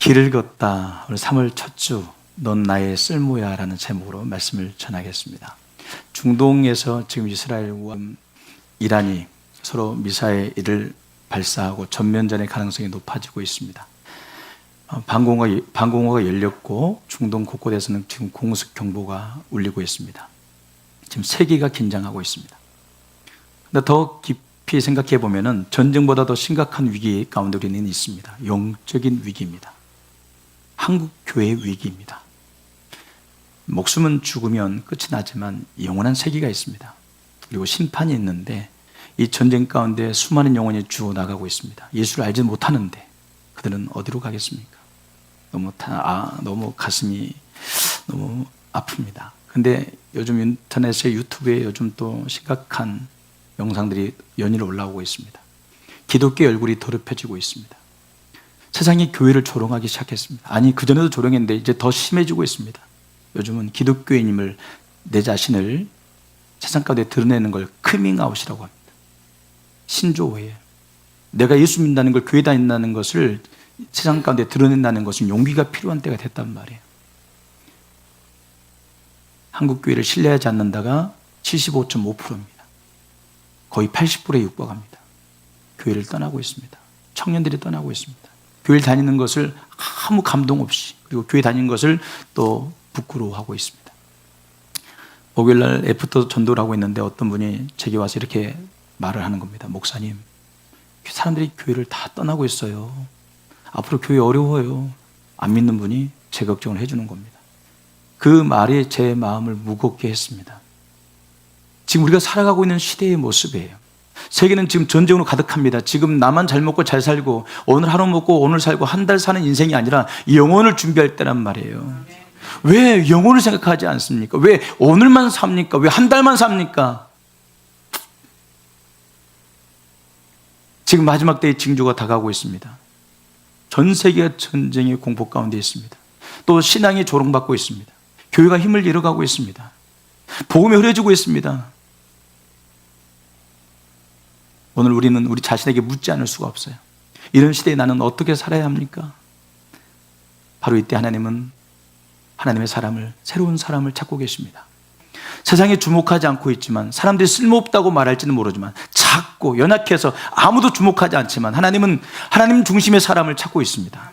길을 걷다. 오늘 3월 첫 주, 넌 나의 쓸모야 라는 제목으로 말씀을 전하겠습니다. 중동에서 지금 이스라엘과 이란이 서로 미사일을 발사하고 전면전의 가능성이 높아지고 있습니다. 방공호가 열렸고 중동 곳곳에서는 지금 공습 경보가 울리고 있습니다. 지금 세계가 긴장하고 있습니다. 근데 더 깊이 생각해 보면은 전쟁보다 더 심각한 위기 가운데 우리는 있습니다. 영적인 위기입니다. 한국 교회의 위기입니다. 목숨은 죽으면 끝이 나지만 영원한 세계가 있습니다. 그리고 심판이 있는데 이 전쟁 가운데 수많은 영혼이 죽어나가고 있습니다. 예수를 알지 못하는데 그들은 어디로 가겠습니까? 너무 가슴이 너무 아픕니다. 근데 요즘 인터넷에 유튜브에 요즘 또 심각한 영상들이 연이어 올라오고 있습니다. 기독교의 얼굴이 더럽혀지고 있습니다. 세상이 교회를 조롱하기 시작했습니다. 아니 그전에도 조롱했는데 이제 더 심해지고 있습니다. 요즘은 기독교인임을 내 자신을 세상 가운데 드러내는 걸 커밍아웃이라고 합니다. 신조어예요. 내가 예수 믿는다는 걸, 교회 다닌다는 것을 세상 가운데 드러낸다는 것은 용기가 필요한 때가 됐단 말이에요. 한국 교회를 신뢰하지 않는다가 75.5%입니다. 거의 80%에 육박합니다. 교회를 떠나고 있습니다. 청년들이 떠나고 있습니다. 교회를 다니는 것을 아무 감동 없이, 그리고 교회 다니는 것을 또 부끄러워하고 있습니다. 목요일날 애프터 전도를 하고 있는데 어떤 분이 제게 와서 이렇게 말을 하는 겁니다. 목사님, 사람들이 교회를 다 떠나고 있어요. 앞으로 교회 어려워요. 안 믿는 분이 제 걱정을 해주는 겁니다. 그 말이 제 마음을 무겁게 했습니다. 지금 우리가 살아가고 있는 시대의 모습이에요. 세계는 지금 전쟁으로 가득합니다. 지금 나만 잘 먹고 잘 살고 오늘 하루 먹고 오늘 살고 한 달 사는 인생이 아니라 영혼을 준비할 때란 말이에요. 왜 영혼을 생각하지 않습니까? 왜 오늘만 삽니까? 왜 한 달만 삽니까? 지금 마지막 때의 징조가 다가오고 있습니다. 전 세계가 전쟁의 공포 가운데 있습니다. 또 신앙이 조롱받고 있습니다. 교회가 힘을 잃어가고 있습니다. 복음이 흐려지고 있습니다. 오늘 우리는 우리 자신에게 묻지 않을 수가 없어요. 이런 시대에 나는 어떻게 살아야 합니까? 바로 이때 하나님은 하나님의 사람을, 새로운 사람을 찾고 계십니다. 세상에 주목하지 않고 있지만, 사람들이 쓸모없다고 말할지는 모르지만, 작고 연약해서 아무도 주목하지 않지만 하나님은 하나님 중심의 사람을 찾고 있습니다.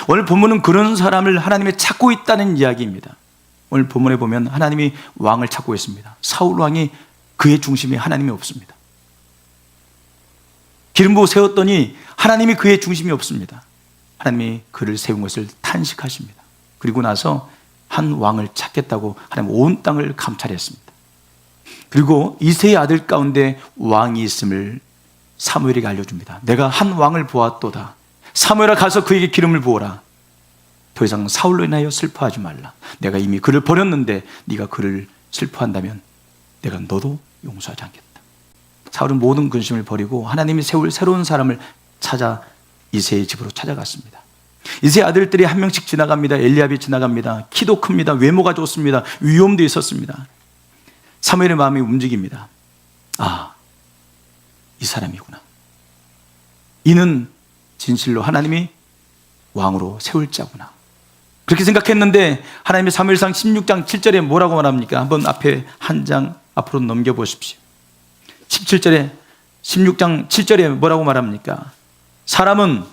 오늘 본문은 그런 사람을 하나님이 찾고 있다는 이야기입니다. 오늘 본문에 보면 하나님이 왕을 찾고 있습니다. 사울 왕이 그의 중심에 하나님이 없습니다. 기름 부어 세웠더니 하나님이 그의 중심이 없습니다. 하나님이 그를 세운 것을 탄식하십니다. 그리고 나서 한 왕을 찾겠다고 하나님 온 땅을 감찰했습니다. 그리고 이새의 아들 가운데 왕이 있음을 사무엘에게 알려줍니다. 내가 한 왕을 보았도다. 사무엘아, 가서 그에게 기름을 부어라. 더 이상 사울로 인하여 슬퍼하지 말라. 내가 이미 그를 버렸는데 네가 그를 슬퍼한다면 내가 너도 용서하지 않겠다. 사울은 모든 근심을 버리고 하나님이 세울 새로운 사람을 찾아 이새의 집으로 찾아갔습니다. 이새의 아들들이 한 명씩 지나갑니다. 엘리압이 지나갑니다. 키도 큽니다. 외모가 좋습니다. 위엄도 있었습니다. 사무엘의 마음이 움직입니다. 아, 이 사람이구나. 이는 진실로 하나님이 왕으로 세울 자구나. 그렇게 생각했는데 하나님의 사무엘상 16장 7절에 뭐라고 말합니까? 한번 앞에 한 장 앞으로 넘겨보십시오. 17절에 16장 7절에 뭐라고 말합니까? 사람은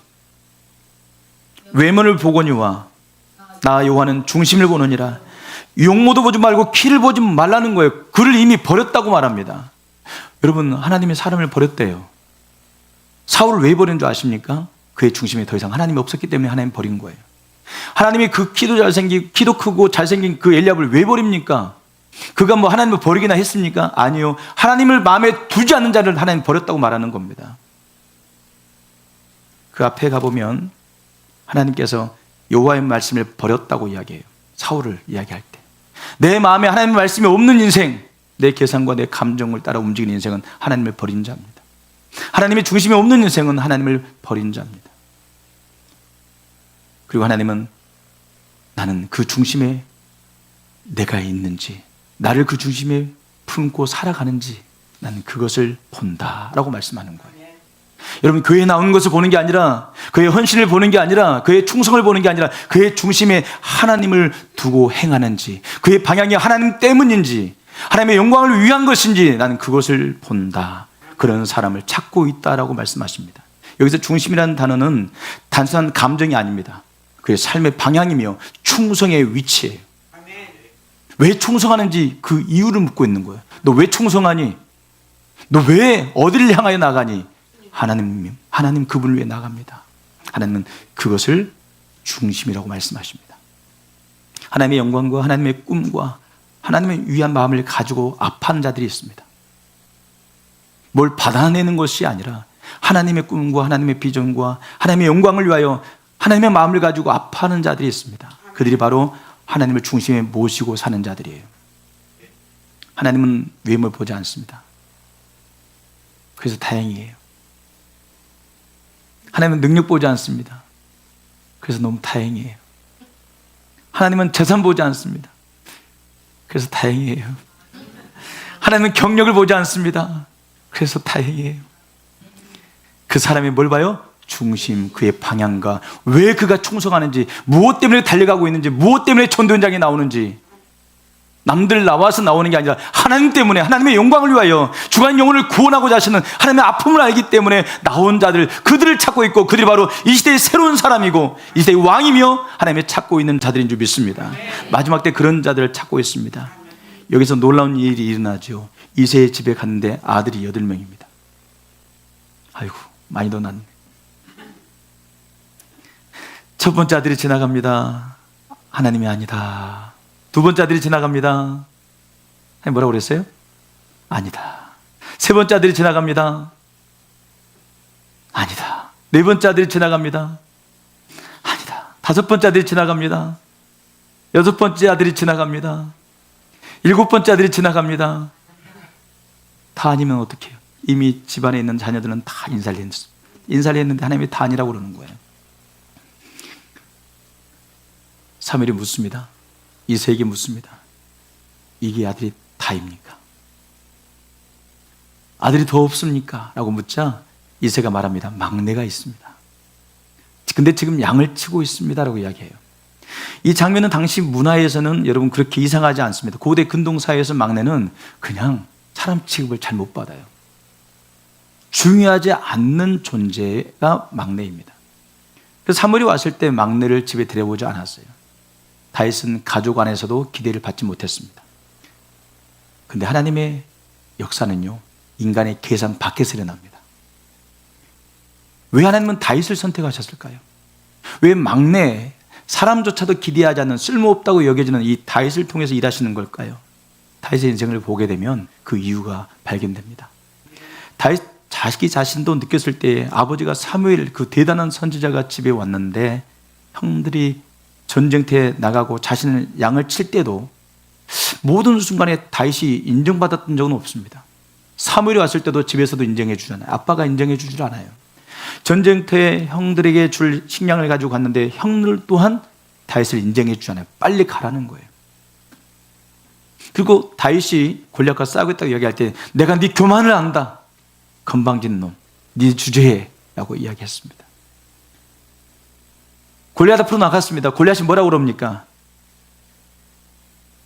외모를 보거니와 나 여호와는 중심을 보느니라. 용모도 보지 말고 키를 보지 말라는 거예요. 그를 이미 버렸다고 말합니다. 여러분, 하나님이 사람을 버렸대요. 사울을 왜 버린 줄 아십니까? 그의 중심에 더 이상 하나님이 없었기 때문에 하나님 버린 거예요. 하나님이 그 키도 크고 잘생긴 그 엘리압을 왜 버립니까? 그가 뭐 하나님을 버리기나 했습니까? 아니요. 하나님을 마음에 두지 않는 자를 하나님 버렸다고 말하는 겁니다. 그 앞에 가보면 하나님께서 여호와의 말씀을 버렸다고 이야기해요. 사울을 이야기할 때. 내 마음에 하나님의 말씀이 없는 인생, 내 계산과 내 감정을 따라 움직이는 인생은 하나님을 버린 자입니다. 하나님의 중심이 없는 인생은 하나님을 버린 자입니다. 그리고 하나님은 나는 그 중심에 내가 있는지, 나를 그 중심에 품고 살아가는지 나는 그것을 본다라고 말씀하는 거예요. 여러분, 교회에 나오는 것을 보는 게 아니라, 그의 헌신을 보는 게 아니라, 그의 충성을 보는 게 아니라, 그의 중심에 하나님을 두고 행하는지, 그의 방향이 하나님 때문인지, 하나님의 영광을 위한 것인지 나는 그것을 본다. 그런 사람을 찾고 있다라고 말씀하십니다. 여기서 중심이라는 단어는 단순한 감정이 아닙니다. 그의 삶의 방향이며 충성의 위치예요. 왜 충성하는지 그 이유를 묻고 있는 거예요. 너 왜 충성하니? 너 왜 어디를 향하여 나가니? 하나님 그분을 위해 나갑니다. 하나님은 그것을 중심이라고 말씀하십니다. 하나님의 영광과 하나님의 꿈과 하나님의 위한 마음을 가지고 아파하는 자들이 있습니다. 뭘 받아내는 것이 아니라 하나님의 꿈과 하나님의 비전과 하나님의 영광을 위하여 하나님의 마음을 가지고 아파하는 자들이 있습니다. 그들이 바로 하나님을 중심에 모시고 사는 자들이에요. 하나님은 외모를 보지 않습니다. 그래서 다행이에요. 하나님은 능력 보지 않습니다. 그래서 너무 다행이에요. 하나님은 재산 보지 않습니다. 그래서 다행이에요. 하나님은 경력을 보지 않습니다. 그래서 다행이에요. 그 사람이 뭘 봐요? 중심, 그의 방향과 왜 그가 충성하는지, 무엇 때문에 달려가고 있는지, 무엇 때문에 전도 현장에 나오는지. 남들 나와서 나오는 게 아니라 하나님 때문에, 하나님의 영광을 위하여 주간 영혼을 구원하고자 하시는 하나님의 아픔을 알기 때문에 나온 자들, 그들을 찾고 있고, 그들이 바로 이 시대의 새로운 사람이고 이 시대의 왕이며 하나님의 찾고 있는 자들인 줄 믿습니다. 마지막 때 그런 자들을 찾고 있습니다. 여기서 놀라운 일이 일어나죠. 이새의 집에 갔는데 아들이 8명입니다. 아이고, 많이 더 났네. 첫 번째 아들이 지나갑니다. 하나님이 아니다. 두 번째 아들이 지나갑니다. 뭐라고 그랬어요? 아니다. 세 번째 아들이 지나갑니다. 아니다. 네 번째 아들이 지나갑니다. 아니다. 다섯 번째 아들이 지나갑니다. 여섯 번째 아들이 지나갑니다. 일곱 번째 아들이 지나갑니다. 다 아니면 어떡해요? 이미 집안에 있는 자녀들은 다 인사를 했는데 하나님이 다 아니라고 그러는 거예요. 사무엘이 묻습니다. 이새에게 묻습니다. 이게 아들이 다입니까? 아들이 더 없습니까? 라고 묻자 이새가 말합니다. 막내가 있습니다. 근데 지금 양을 치고 있습니다. 라고 이야기해요. 이 장면은 당시 문화에서는 여러분 그렇게 이상하지 않습니다. 고대 근동사회에서 막내는 그냥 사람 취급을 잘 못 받아요. 중요하지 않는 존재가 막내입니다. 그래서 사무엘이 왔을 때 막내를 집에 데려오지 않았어요. 다윗은 가족 안에서도 기대를 받지 못했습니다. 그런데 하나님의 역사는요, 인간의 계산 밖에서 일어납니다. 왜 하나님은 다윗을 선택하셨을까요? 왜 막내, 사람조차도 기대하지 않는 쓸모없다고 여겨지는 이 다윗을 통해서 일하시는 걸까요? 다윗의 인생을 보게 되면 그 이유가 발견됩니다. 다윗 자식이 자신도 느꼈을 때 아버지가 사무엘, 그 대단한 선지자가 집에 왔는데 형들이 전쟁터에 나가고 자신을 양을 칠 때도 모든 순간에 다윗이 인정받았던 적은 없습니다. 사무엘이 왔을 때도 집에서도 인정해 주잖아요. 아빠가 인정해 주질 않아요. 전쟁터에 형들에게 줄 식량을 가지고 갔는데 형들 또한 다윗을 인정해 주잖아요. 빨리 가라는 거예요. 그리고 다윗이 골리앗과 싸우겠다고 이야기할 때 내가 네 교만을 안다. 건방진 놈, 네 주제해 라고 이야기했습니다. 골리앗 앞으로 나갔습니다. 골리앗이 뭐라고 그럽니까?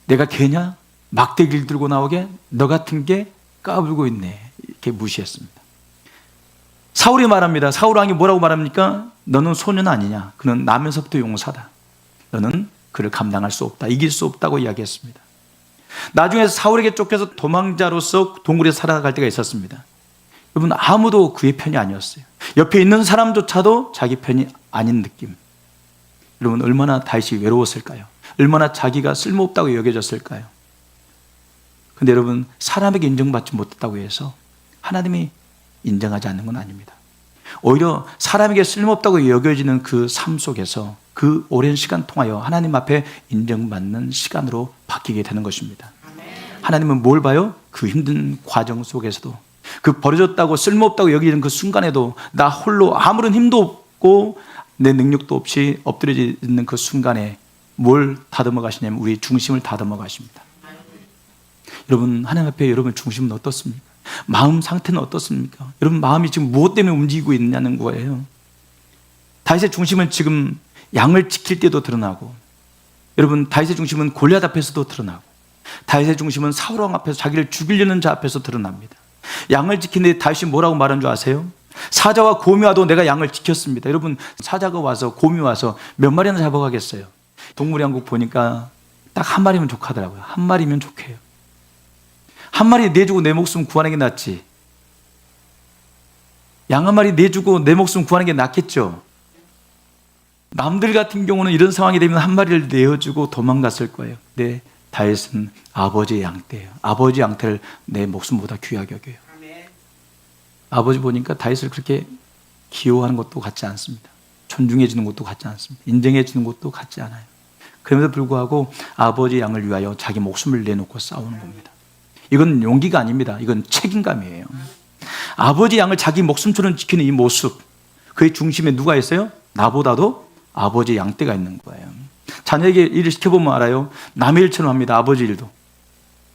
내가 개냐? 막대기를 들고 나오게? 너 같은 게 까불고 있네. 이렇게 무시했습니다. 사울이 말합니다. 사울 왕이 뭐라고 말합니까? 너는 소년 아니냐? 그는 나면서부터 용사다. 너는 그를 감당할 수 없다. 이길 수 없다고 이야기했습니다. 나중에 사울에게 쫓겨서 도망자로서 동굴에 살아갈 때가 있었습니다. 여러분, 아무도 그의 편이 아니었어요. 옆에 있는 사람조차도 자기 편이 아닌 느낌. 여러분, 얼마나 다윗이 외로웠을까요? 얼마나 자기가 쓸모없다고 여겨졌을까요? 근데 여러분, 사람에게 인정받지 못했다고 해서 하나님이 인정하지 않는 건 아닙니다. 오히려 사람에게 쓸모없다고 여겨지는 그 삶 속에서 그 오랜 시간 통하여 하나님 앞에 인정받는 시간으로 바뀌게 되는 것입니다. 하나님은 뭘 봐요? 그 힘든 과정 속에서도, 그 버려졌다고 쓸모없다고 여기는 그 순간에도 나 홀로 아무런 힘도 없고 내 능력도 없이 엎드려 있는 그 순간에 뭘 다듬어 가시냐면 우리 중심을 다듬어 가십니다. 여러분, 하나님 앞에 여러분 중심은 어떻습니까? 마음 상태는 어떻습니까? 여러분 마음이 지금 무엇 때문에 움직이고 있느냐는 거예요. 다윗의 중심은 지금 양을 지킬 때도 드러나고, 여러분 다윗의 중심은 골리앗 앞에서도 드러나고, 다윗의 중심은 사울 왕 앞에서 자기를 죽이려는 자 앞에서 드러납니다. 양을 지키는데 다윗이 뭐라고 말한 줄 아세요? 사자와 곰이 와도 내가 양을 지켰습니다. 여러분 사자가 와서 곰이 와서 몇 마리나 잡아가겠어요? 동물의 왕국 보니까 딱 한 마리면 족하더라고요. 한 마리면 족해요. 한 마리 내주고 내 목숨 구하는 게 낫지, 양 한 마리 내주고 내 목숨 구하는 게 낫겠죠. 남들 같은 경우는 이런 상황이 되면 한 마리를 내어주고 도망갔을 거예요. 근데 다윗은 아버지의 양떼예요. 아버지 양떼를 내 목숨보다 귀하게 여겨요. 아버지 보니까 다윗을 그렇게 기호하는 것도 같지 않습니다. 존중해 주는 것도 같지 않습니다. 인정해 주는 것도 같지 않아요. 그럼에도 불구하고 아버지 양을 위하여 자기 목숨을 내놓고 싸우는 겁니다. 이건 용기가 아닙니다. 이건 책임감이에요. 아버지 양을 자기 목숨처럼 지키는 이 모습, 그의 중심에 누가 있어요? 나보다도 아버지 양떼가 있는 거예요. 자녀에게 일을 시켜보면 알아요. 남의 일처럼 합니다. 아버지 일도.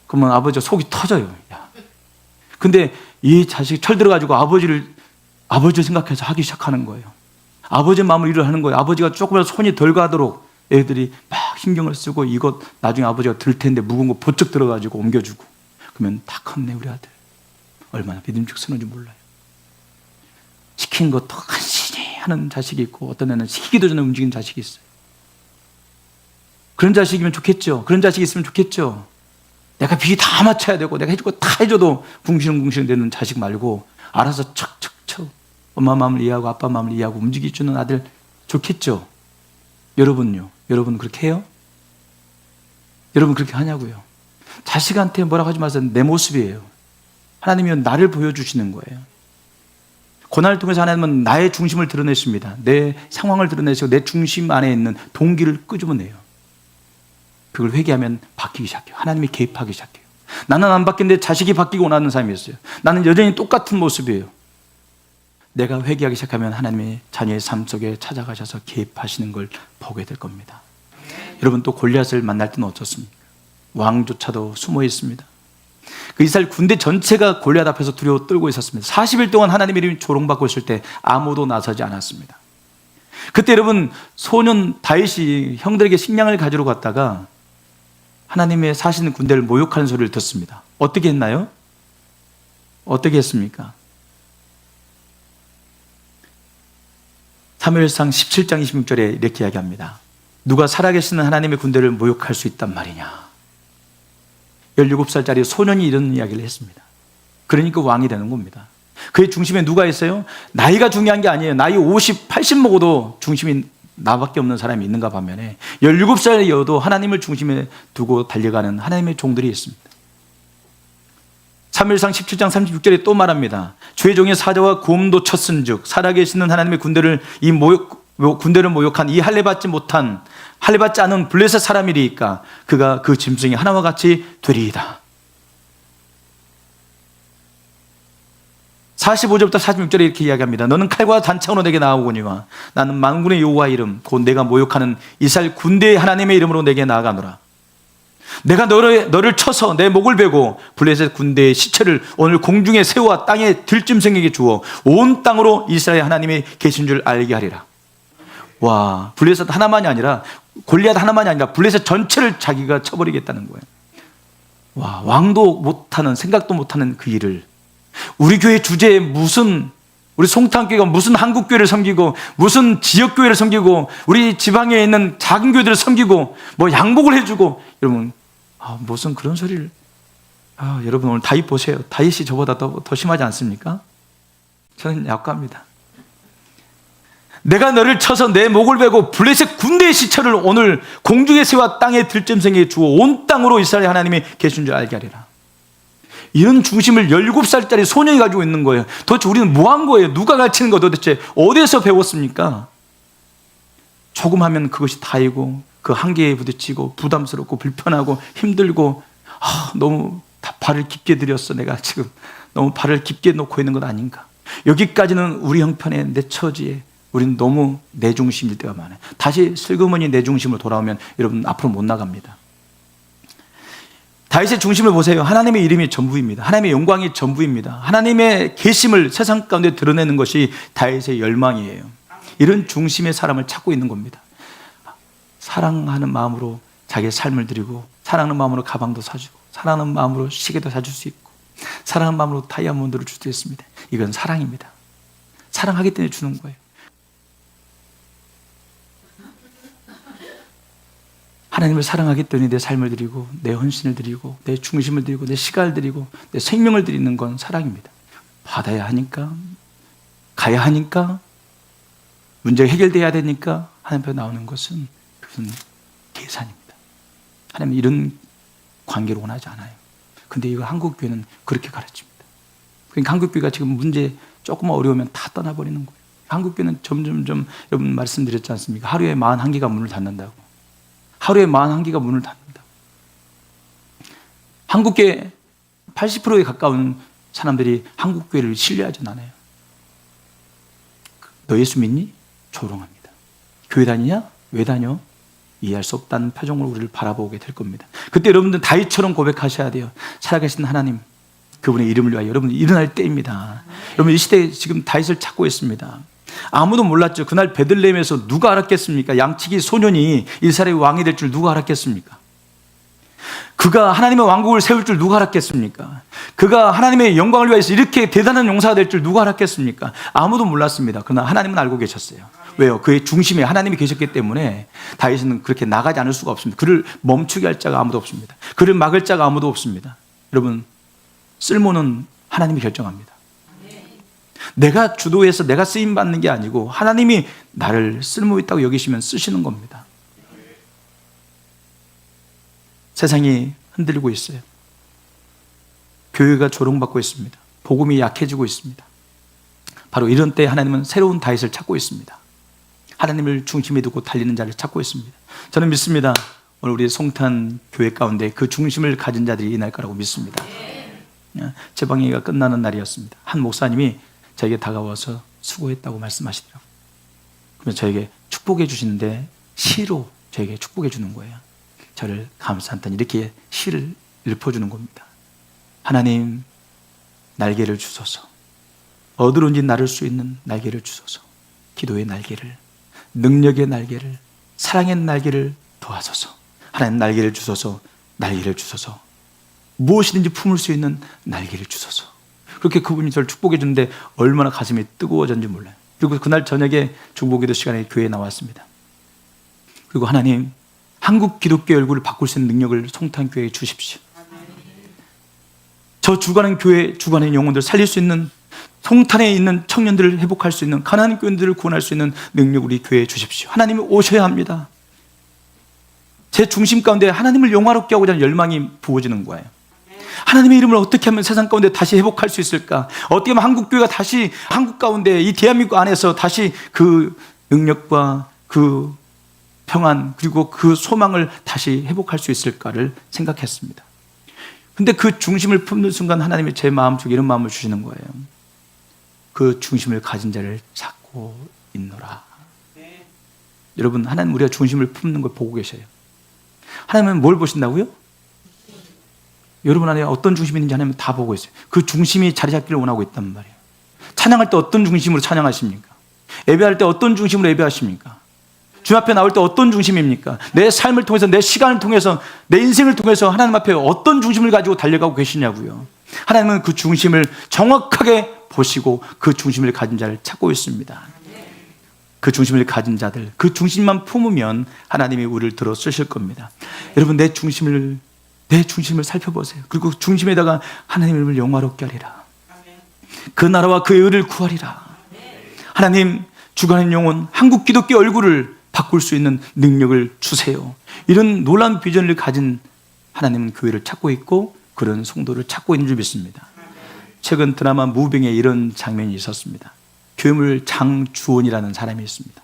그러면 아버지가 속이 터져요. 야. 근데 이 자식이 철들어가지고 아버지를 생각해서 하기 시작하는 거예요. 아버지의 마음을 일을 하는 거예요. 아버지가 조금이라도 손이 덜 가도록 애들이 막 신경을 쓰고, 이것 나중에 아버지가 들 텐데 무거운 거 번쩍 들어가지고 옮겨주고, 그러면 다 컸네 우리 아들. 얼마나 믿음직스러운지 몰라요. 시킨 것도 간신히 하는 자식이 있고, 어떤 애는 시키기도 전에 움직이는 자식이 있어요. 그런 자식이면 좋겠죠. 그런 자식이 있으면 좋겠죠. 내가 비위 다 맞춰야 되고 내가 해줄 거 다 해줘도 궁시렁궁시렁 되는 자식 말고, 알아서 척척척 엄마 마음을 이해하고 아빠 마음을 이해하고 움직여주는 아들 좋겠죠. 여러분요? 여러분 그렇게 해요? 여러분 그렇게 하냐고요? 자식한테 뭐라고 하지 마세요. 내 모습이에요. 하나님은 나를 보여주시는 거예요. 고난을 통해서 하나님은 나의 중심을 드러내십니다. 내 상황을 드러내시고 내 중심 안에 있는 동기를 끄집어내요. 그걸 회개하면 바뀌기 시작해요. 하나님이 개입하기 시작해요. 나는 안 바뀌는데 자식이 바뀌고 원하는 삶이었어요. 나는 여전히 똑같은 모습이에요. 내가 회개하기 시작하면 하나님이 자녀의 삶 속에 찾아가셔서 개입하시는 걸 보게 될 겁니다. 여러분 또 골리앗을 만날 때는 어떻습니까? 왕조차도 숨어 있습니다. 그 이스라엘 군대 전체가 골리앗 앞에서 두려워 떨고 있었습니다. 40일 동안 하나님의 이름이 조롱받고 있을 때 아무도 나서지 않았습니다. 그때 여러분 소년 다윗이 형들에게 식량을 가지러 갔다가 하나님의 사시는 군대를 모욕하는 소리를 듣습니다. 어떻게 했나요? 어떻게 했습니까? 사무엘상 17장 26절에 이렇게 이야기합니다. 누가 살아계시는 하나님의 군대를 모욕할 수 있단 말이냐. 17살짜리 소년이 이런 이야기를 했습니다. 그러니까 왕이 되는 겁니다. 그의 중심에 누가 있어요? 나이가 중요한 게 아니에요. 나이 50, 80 먹어도 중심이 나밖에 없는 사람이 있는가 반면에 17살이어도 하나님을 중심에 두고 달려가는 하나님의 종들이 있습니다. 사무엘상 17장 36절에 또 말합니다. 주의 종의 사자와 곰도 쳤은즉 살아계시는 하나님의 군대를 군대를 모욕한 이 할례받지 않은 블레셋 사람이리이까 그가 그 짐승이 하나와 같이 되리이다. 45절부터 46절에 이렇게 이야기합니다. 너는 칼과 단창으로 내게 나아오거니와 나는 만군의 여호와 이름 곧 내가 모욕하는 이스라엘 군대의 하나님의 이름으로 내게 나아가노라. 내가 너를 쳐서 내 목을 베고 블레셋 군대의 시체를 오늘 공중에 새우와 땅의 들짐승에게 주어 온 땅으로 이스라엘 하나님이 계신 줄 알게 하리라. 와, 블레셋 하나만이 아니라 골리앗 하나만이 아니라 블레셋 전체를 자기가 쳐버리겠다는 거예요. 와, 왕도 못하는 생각도 못하는 그 일을 우리 교회 주제에 우리 송탄교회가 무슨 한국교회를 섬기고 무슨 지역교회를 섬기고 우리 지방에 있는 작은 교회들을 섬기고 뭐 양복을 해주고 여러분 무슨 그런 소리를 여러분 오늘 다윗 보세요. 다윗이 저보다 더 심하지 않습니까? 저는 약합니다. 내가 너를 쳐서 내 목을 베고 블레셋 군대의 시체를 오늘 공중의 새와 땅의 들짐승에게 주어 온 땅으로 이스라엘 하나님이 계신 줄 알게 하리라. 이런 중심을 17살짜리 소년이 가지고 있는 거예요. 도대체 우리는 뭐 한 거예요? 누가 가르치는 거 도대체 어디에서 배웠습니까? 조금 하면 그것이 다이고 그 한계에 부딪히고 부담스럽고 불편하고 힘들고 너무 발을 깊게 들였어. 내가 지금 너무 발을 깊게 놓고 있는 것 아닌가. 여기까지는 우리 형편에 내 처지에 우리는 너무 내 중심일 때가 많아요. 다시 슬그머니 내 중심으로 돌아오면 여러분 앞으로 못 나갑니다. 다윗의 중심을 보세요. 하나님의 이름이 전부입니다. 하나님의 영광이 전부입니다. 하나님의 계심을 세상 가운데 드러내는 것이 다윗의 열망이에요. 이런 중심의 사람을 찾고 있는 겁니다. 사랑하는 마음으로 자기의 삶을 드리고, 사랑하는 마음으로 가방도 사주고, 사랑하는 마음으로 시계도 사줄 수 있고, 사랑하는 마음으로 다이아몬드를 줄 수 있습니다. 이건 사랑입니다. 사랑하기 때문에 주는 거예요. 하나님을 사랑하기 때문에 내 삶을 드리고, 내 헌신을 드리고, 내 중심을 드리고, 내 시간을 드리고, 내 생명을 드리는 건 사랑입니다. 받아야 하니까, 가야 하니까, 문제가 해결돼야 되니까 하나님 앞에 나오는 것은 그것은 계산입니다. 하나님은 이런 관계를 원하지 않아요. 근데 이거 한국 교회는 그렇게 가르칩니다. 그러니까 한국 교회가 지금 문제 조금만 어려우면 다 떠나버리는 거예요. 한국 교회는 점점점, 여러분 말씀드렸지 않습니까? 하루에 41개가 문을 닫는다고. 하루에 41개가 문을 닫는다. 한국교회 80%에 가까운 사람들이 한국교회를 신뢰하지 않아요. 너 예수 믿니? 조롱합니다. 교회 다니냐? 왜 다녀? 이해할 수 없다는 표정으로 우리를 바라보게 될 겁니다. 그때 여러분들 다윗처럼 고백하셔야 돼요. 살아계신 하나님, 그분의 이름을 위하여. 여러분 일어날 때입니다. 여러분 이 시대에 지금 다윗을 찾고 있습니다. 아무도 몰랐죠. 그날 베들레헴에서 누가 알았겠습니까? 양치기 소년이 이스라엘의 왕이 될 줄 누가 알았겠습니까? 그가 하나님의 왕국을 세울 줄 누가 알았겠습니까? 그가 하나님의 영광을 위해서 이렇게 대단한 용사가 될 줄 누가 알았겠습니까? 아무도 몰랐습니다. 그러나 하나님은 알고 계셨어요. 왜요? 그의 중심에 하나님이 계셨기 때문에 다윗은 그렇게 나가지 않을 수가 없습니다. 그를 멈추게 할 자가 아무도 없습니다. 그를 막을 자가 아무도 없습니다. 여러분, 쓸모는 하나님이 결정합니다. 내가 주도해서 내가 쓰임받는 게 아니고 하나님이 나를 쓸모 있다고 여기시면 쓰시는 겁니다. 세상이 흔들리고 있어요. 교회가 조롱받고 있습니다. 복음이 약해지고 있습니다. 바로 이런 때 하나님은 새로운 다윗을 찾고 있습니다. 하나님을 중심에 두고 달리는 자를 찾고 있습니다. 저는 믿습니다. 오늘 우리 송탄 교회 가운데 그 중심을 가진 자들이 일어날 거라고 믿습니다. 제방회가 끝나는 날이었습니다. 한 목사님이 저에게 다가와서 수고했다고 말씀하시더라고요. 그러면 저에게 축복해 주시는데 시로 저에게 축복해 주는 거예요. 저를 감사한다 이렇게 시를 읊어주는 겁니다. 하나님, 날개를 주소서. 어디론지 나를 수 있는 날개를 주소서. 기도의 날개를, 능력의 날개를, 사랑의 날개를 도와소서. 하나님 날개를 주소서. 날개를 주소서. 무엇이든지 품을 수 있는 날개를 주소서. 그렇게 그분이 저를 축복해 주는데 얼마나 가슴이 뜨거워졌는지 몰라요. 그리고 그날 저녁에 중보기도 시간에 교회에 나왔습니다. 그리고 하나님, 한국 기독교의 얼굴을 바꿀 수 있는 능력을 송탄교회에 주십시오. 저 주관하는 교회, 주관하는 영혼들을 살릴 수 있는, 송탄에 있는 청년들을 회복할 수 있는, 가난한 교인들을 구원할 수 있는 능력을 우리 교회에 주십시오. 하나님이 오셔야 합니다. 제 중심 가운데 하나님을 영화롭게 하고자 하는 열망이 부어지는 거예요. 하나님의 이름을 어떻게 하면 세상 가운데 다시 회복할 수 있을까? 어떻게 하면 한국교회가 다시 한국 가운데 이 대한민국 안에서 다시 그 능력과 그 평안 그리고 그 소망을 다시 회복할 수 있을까를 생각했습니다. 근데 그 중심을 품는 순간 하나님이 제 마음속에 이런 마음을 주시는 거예요. 그 중심을 가진 자를 찾고 있노라. 여러분, 하나님 우리가 중심을 품는 걸 보고 계셔요. 하나님은 뭘 보신다고요? 여러분 안에 어떤 중심이 있는지 하나님은 다 보고 있어요. 그 중심이 자리 잡기를 원하고 있단 말이에요. 찬양할 때 어떤 중심으로 찬양하십니까? 예배할 때 어떤 중심으로 예배하십니까? 주 앞에 나올 때 어떤 중심입니까? 내 삶을 통해서, 내 시간을 통해서, 내 인생을 통해서 하나님 앞에 어떤 중심을 가지고 달려가고 계시냐고요. 하나님은 그 중심을 정확하게 보시고 그 중심을 가진 자를 찾고 있습니다. 그 중심을 가진 자들, 그 중심만 품으면 하나님이 우리를 들어 쓰실 겁니다. 여러분, 내 중심을 살펴보세요. 그리고 중심에다가 하나님의 이름을 영화롭게 하리라. 그 나라와 그의 의를 구하리라. 하나님, 주관하는 영혼, 한국 기독교 얼굴을 바꿀 수 있는 능력을 주세요. 이런 놀라운 비전을 가진 하나님은 교회를 찾고 있고 그런 성도를 찾고 있는 줄 믿습니다. 최근 드라마 무빙에 이런 장면이 있었습니다. 교회물 장주원이라는 사람이 있습니다.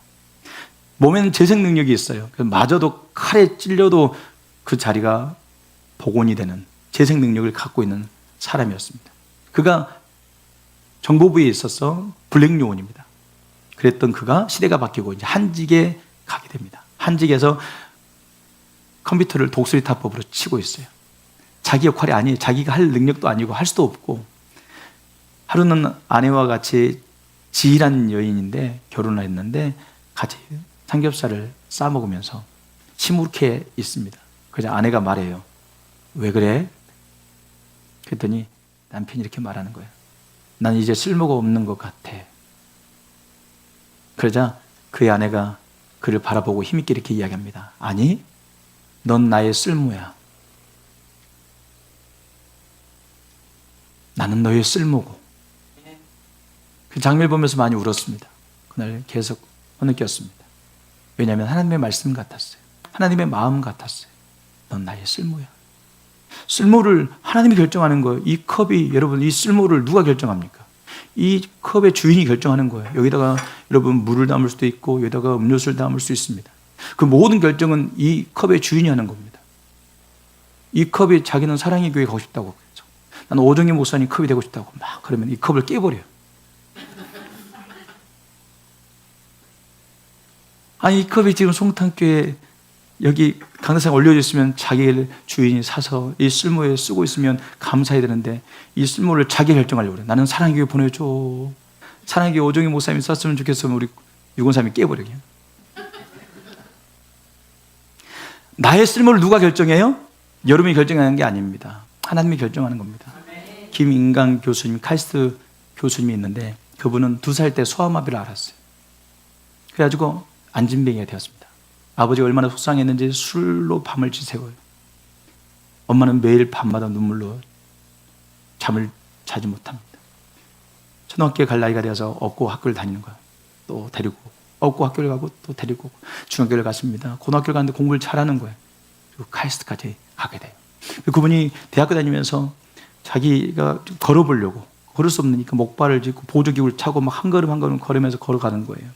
몸에는 재생 능력이 있어요. 마저도 칼에 찔려도 그 자리가 복원이 되는 재생 능력을 갖고 있는 사람이었습니다. 그가 정보부에 있어서 블랙 요원입니다. 그랬던 그가 시대가 바뀌고 이제 한직에 가게 됩니다. 한직에서 컴퓨터를 독수리 타법으로 치고 있어요. 자기 역할이 아니에요. 자기가 할 능력도 아니고 할 수도 없고. 하루는 아내와 같이 지희라는 여인인데 결혼을 했는데 같이 삼겹살을 싸 먹으면서 시무룩해 있습니다. 그래서 아내가 말해요. 왜 그래? 그랬더니 남편이 이렇게 말하는 거예요. 난 이제 쓸모가 없는 것 같아. 그러자 그의 아내가 그를 바라보고 힘있게 이렇게 이야기합니다. 아니, 넌 나의 쓸모야. 나는 너의 쓸모고. 그 장면을 보면서 많이 울었습니다. 그날 계속 느꼈습니다. 왜냐하면 하나님의 말씀 같았어요. 하나님의 마음 같았어요. 넌 나의 쓸모야. 쓸모를 하나님이 결정하는 거예요. 이 컵이, 여러분, 이 쓸모를 누가 결정합니까? 이 컵의 주인이 결정하는 거예요. 여기다가 여러분 물을 담을 수도 있고 여기다가 음료수를 담을 수 있습니다. 그 모든 결정은 이 컵의 주인이 하는 겁니다. 이 컵이 자기는 사랑의 교회 가고 싶다고 그랬죠. 나는 오정희 목사님 컵이 되고 싶다고 막 그러면 이 컵을 깨버려요. 아니, 이 컵이 지금 송탄교회 여기 강대상에 올려져 있으면 자기 주인이 사서 이 쓸모에 쓰고 있으면 감사해야 되는데 이 쓸모를 자기 결정하려고 그래. 나는 사랑의 교회 보내줘. 사랑의 교회 오정희 목사님이 썼으면 좋겠어. 우리 유건삼이 깨버려. 나의 쓸모를 누가 결정해요? 여러분이 결정하는 게 아닙니다. 하나님이 결정하는 겁니다. 김인강 교수님, 카이스트 교수님이 있는데 그분은 2살 때 소아마비를 앓았어요. 그래가지고 안진뱅이가 되었습니다. 아버지가 얼마나 속상했는지 술로 밤을 지새워요. 엄마는 매일 밤마다 눈물로 잠을 자지 못합니다. 초등학교에 갈 나이가 되어서 업고 학교를 다니는 거예요. 또 데리고 업고 학교를 가고 또 데리고 중학교를 갔습니다. 고등학교를 갔는데 공부를 잘하는 거예요. 그리고 카이스트까지 가게 돼요. 그분이 대학교 다니면서 자기가 걸어보려고 걸을 수 없으니까 목발을 짚고 보조기구를 차고 막 한 걸음 한 걸음 걸으면서 걸어가는 거예요.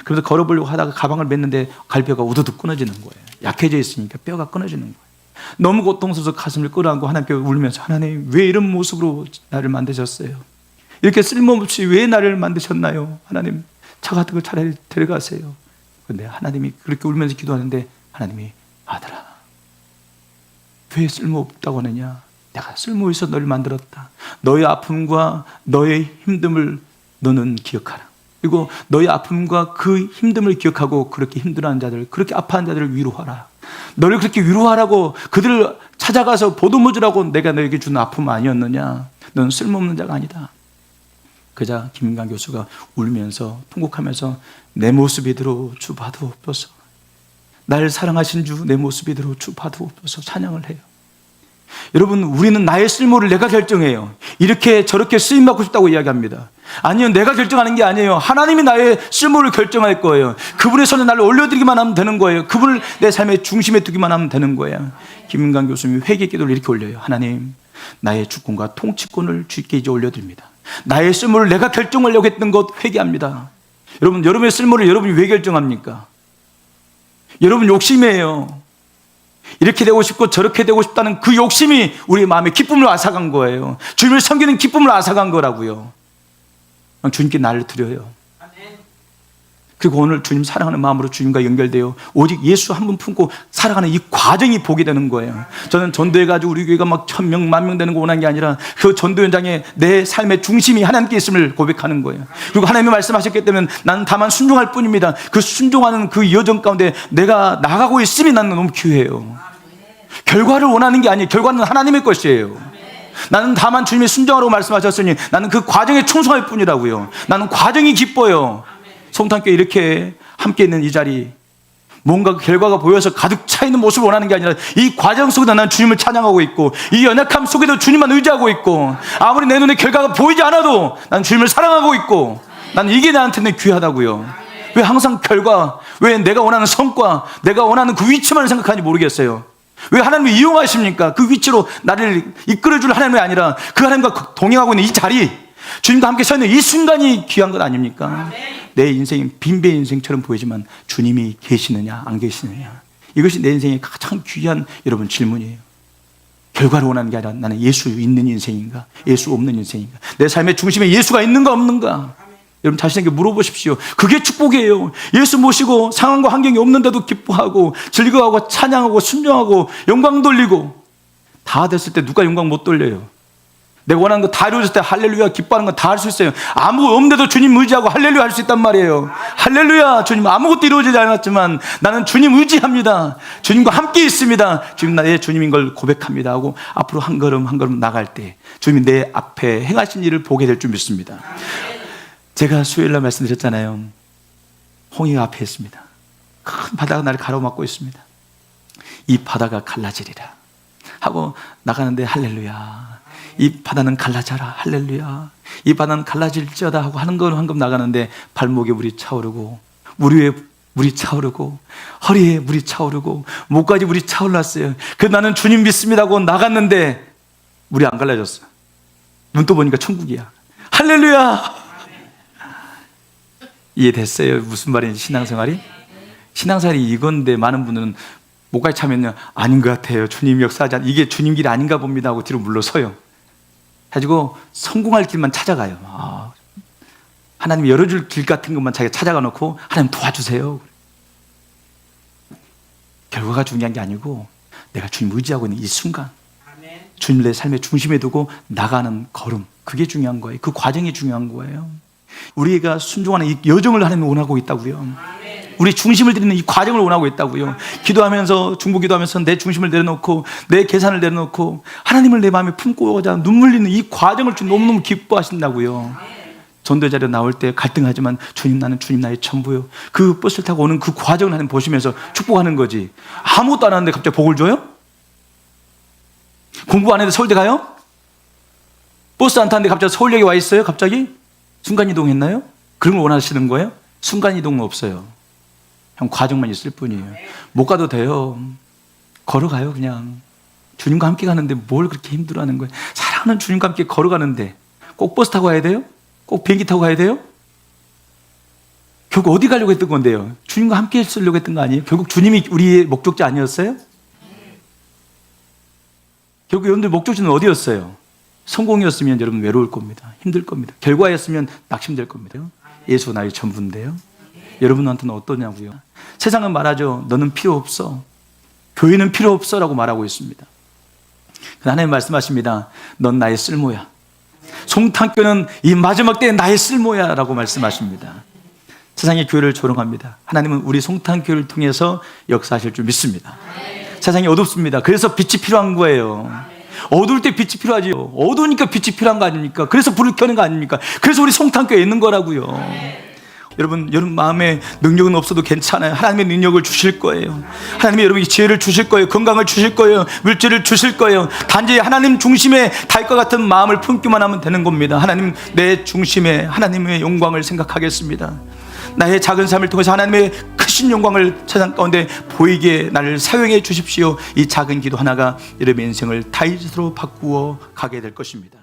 그래서 걸어보려고 하다가 가방을 맸는데 갈뼈가 우두둑 끊어지는 거예요. 약해져 있으니까 뼈가 끊어지는 거예요. 너무 고통스러워서 가슴을 끌어안고 하나님께 울면서 하나님 왜 이런 모습으로 나를 만드셨어요? 이렇게 쓸모없이 왜 나를 만드셨나요? 하나님 저 같은 거 차라리 데려가세요. 그런데 하나님이 그렇게 울면서 기도하는데 하나님이 아들아 왜 쓸모없다고 하느냐? 내가 쓸모있어 너를 만들었다. 너의 아픔과 너의 힘듦을 너는 기억하라. 그리고 너의 아픔과 그 힘듦을 기억하고 그렇게 힘들어하는 자들, 그렇게 아파하는 자들을 위로하라. 너를 그렇게 위로하라고 그들을 찾아가서 보도무주라고 내가 너에게 준 아픔 아니었느냐? 너는 쓸모없는 자가 아니다. 그자 김인강 교수가 울면서 통곡하면서 내 모습이대로 주 받으옵소서. 날 사랑하신 주 내 모습이대로 주 받으옵소서 찬양을 해요. 여러분 우리는 나의 쓸모를 내가 결정해요. 이렇게 저렇게 쓰임받고 싶다고 이야기합니다. 아니요, 내가 결정하는 게 아니에요. 하나님이 나의 쓸모를 결정할 거예요. 그분의 손에 나를 올려드리기만 하면 되는 거예요. 그분을 내 삶의 중심에 두기만 하면 되는 거예요. 김인강 교수님이 회개 기도를 이렇게 올려요. 하나님 나의 주권과 통치권을 주께 이제 올려드립니다. 나의 쓸모를 내가 결정하려고 했던 것 회개합니다. 여러분 여러분의 쓸모를 여러분이 왜 결정합니까? 여러분 욕심이에요. 이렇게 되고 싶고 저렇게 되고 싶다는 그 욕심이 우리의 마음에 기쁨을 앗아간 거예요. 주님을 섬기는 기쁨을 앗아간 거라고요. 주님께 나를 드려요. 그리고 오늘 주님 사랑하는 마음으로 주님과 연결되어 오직 예수 한 분 품고 살아가는 이 과정이 보게 되는 거예요. 저는 전도해가지고 우리 교회가 막 1000명, 10,000명 되는 거 원한 게 아니라 그 전도 현장에 내 삶의 중심이 하나님께 있음을 고백하는 거예요. 그리고 하나님이 말씀하셨기 때문에 나는 다만 순종할 뿐입니다. 그 순종하는 그 여정 가운데 내가 나가고 있음이 나는 너무 귀해요. 결과를 원하는 게 아니에요. 결과는 하나님의 것이에요. 나는 다만 주님의 순종하라고 말씀하셨으니 나는 그 과정에 충성할 뿐이라고요. 나는 과정이 기뻐요. 송탄교회 이렇게 함께 있는 이 자리, 뭔가 결과가 보여서 가득 차 있는 모습을 원하는 게 아니라 이 과정 속에도 나는 주님을 찬양하고 있고 이 연약함 속에도 주님만 의지하고 있고 아무리 내 눈에 결과가 보이지 않아도 나는 주님을 사랑하고 있고 나는 이게 나한테는 귀하다고요. 왜 항상 결과, 왜 내가 원하는 성과, 내가 원하는 그 위치만 생각하는지 모르겠어요. 왜 하나님을 이용하십니까? 그 위치로 나를 이끌어줄 하나님이 아니라 그 하나님과 동행하고 있는 이 자리, 주님과 함께 서 있는 이 순간이 귀한 것 아닙니까? 내 인생이 빈배 인생처럼 보이지만 주님이 계시느냐 안 계시느냐, 이것이 내 인생의 가장 귀한 여러분 질문이에요. 결과를 원하는 게 아니라 나는 예수 있는 인생인가 예수 없는 인생인가, 내 삶의 중심에 예수가 있는가 없는가, 여러분 자신에게 물어보십시오. 그게 축복이에요. 예수 모시고 상황과 환경이 없는데도 기뻐하고 즐거워하고 찬양하고 순종하고 영광 돌리고 다 됐을 때 누가 영광 못 돌려요? 내가 원하는 거 다 이루어졌을 때 할렐루야 기뻐하는 거 다 할 수 있어요. 아무것도 없는데도 주님 의지하고 할렐루야 할 수 있단 말이에요. 할렐루야, 주님 아무것도 이루어지지 않았지만 나는 주님 의지합니다. 주님과 함께 있습니다. 주님 나의 주님인 걸 고백합니다 하고 앞으로 한 걸음 한 걸음 나갈 때 주님이 내 앞에 행하신 일을 보게 될 줄 믿습니다. 제가 수요일날 말씀드렸잖아요. 홍해가 앞에 있습니다. 큰 바다가 나를 가로막고 있습니다. 이 바다가 갈라지리라 하고 나가는데 할렐루야, 이 바다는 갈라져라 할렐루야, 이 바다는 갈라질지어다 하고 하는 걸 한금 나가는데 발목에 물이 차오르고 물 위에 물이 차오르고 허리에 물이 차오르고 목까지 물이 차올랐어요. 그래서 나는 주님 믿습니다 하고 나갔는데 물이 안 갈라졌어. 눈 떠 보니까 천국이야. 할렐루야. 이해됐어요? 무슨 말인지. 신앙생활이 이건데 많은 분들은 목까지 차면요, 아닌 것 같아요, 주님 역사하지 않, 이게 주님 길이 아닌가 봅니다 하고 뒤로 물러서요. 가지고 성공할 길만 찾아가요. 하나님이 열어줄 길 같은 것만 자기가 찾아가 놓고 하나님 도와주세요. 결과가 중요한 게 아니고 내가 주님 의지하고 있는 이 순간, 주님 내 삶의 중심에 두고 나가는 걸음, 그게 중요한 거예요. 그 과정이 중요한 거예요. 우리가 순종하는 이 여정을 하나님이 원하고 있다고요. 우리 중심을 드리는 이 과정을 원하고 있다고요. 기도하면서, 중보기도하면서 내 중심을 내려놓고 내 계산을 내려놓고 하나님을 내 마음에 품고자 눈물 흘리는 이 과정을 너무너무 기뻐하신다고요. 전도의 자리에 나올 때 갈등하지만 주님, 나는 주님 나의 전부요. 그 버스를 타고 오는 그 과정을 하나님 보시면서 축복하는 거지. 아무것도 안 하는데 갑자기 복을 줘요? 공부 안 했는데 서울대 가요? 버스 안 탔는데 갑자기 서울역에 와 있어요? 갑자기? 순간이동 했나요? 그런 걸 원하시는 거예요? 순간이동은 없어요. 형 과정만 있을 뿐이에요. 못 가도 돼요. 걸어가요. 그냥 주님과 함께 가는데 뭘 그렇게 힘들어하는 거예요? 사랑하는 주님과 함께 걸어가는데 꼭 버스 타고 가야 돼요? 꼭 비행기 타고 가야 돼요? 결국 어디 가려고 했던 건데요? 주님과 함께 있으려고 했던 거 아니에요? 결국 주님이 우리의 목적지 아니었어요? 결국 여러분들 목적지는 어디였어요? 성공이었으면 여러분 외로울 겁니다. 힘들 겁니다. 결과였으면 낙심될 겁니다. 예수 나의 전부인데요. 여러분한테는 어떠냐고요? 세상은 말하죠. 너는 필요 없어. 교회는 필요 없어 라고 말하고 있습니다. 하나님 말씀하십니다. 넌 나의 쓸모야. 송탄교는 이 마지막 때에 나의 쓸모야 라고 말씀하십니다. 세상의 교회를 조롱합니다. 하나님은 우리 송탄교회를 통해서 역사하실 줄 믿습니다. 세상이 어둡습니다. 그래서 빛이 필요한 거예요. 어두울 때 빛이 필요하지요. 어두우니까 빛이 필요한 거 아닙니까? 그래서 불을 켜는 거 아닙니까? 그래서 우리 송탄교회에 있는 거라고요. 여러분 마음에 능력은 없어도 괜찮아요. 하나님의 능력을 주실 거예요. 하나님이 여러분에게 지혜를 주실 거예요. 건강을 주실 거예요. 물질을 주실 거예요. 단지 하나님 중심에 달과 같은 마음을 품기만 하면 되는 겁니다. 하나님 내 중심에 하나님의 영광을 생각하겠습니다. 나의 작은 삶을 통해서 하나님의 크신 영광을 세상 가운데 보이게 나를 사용해 주십시오. 이 작은 기도 하나가 여러분의 인생을 다이스로 바꾸어 가게 될 것입니다.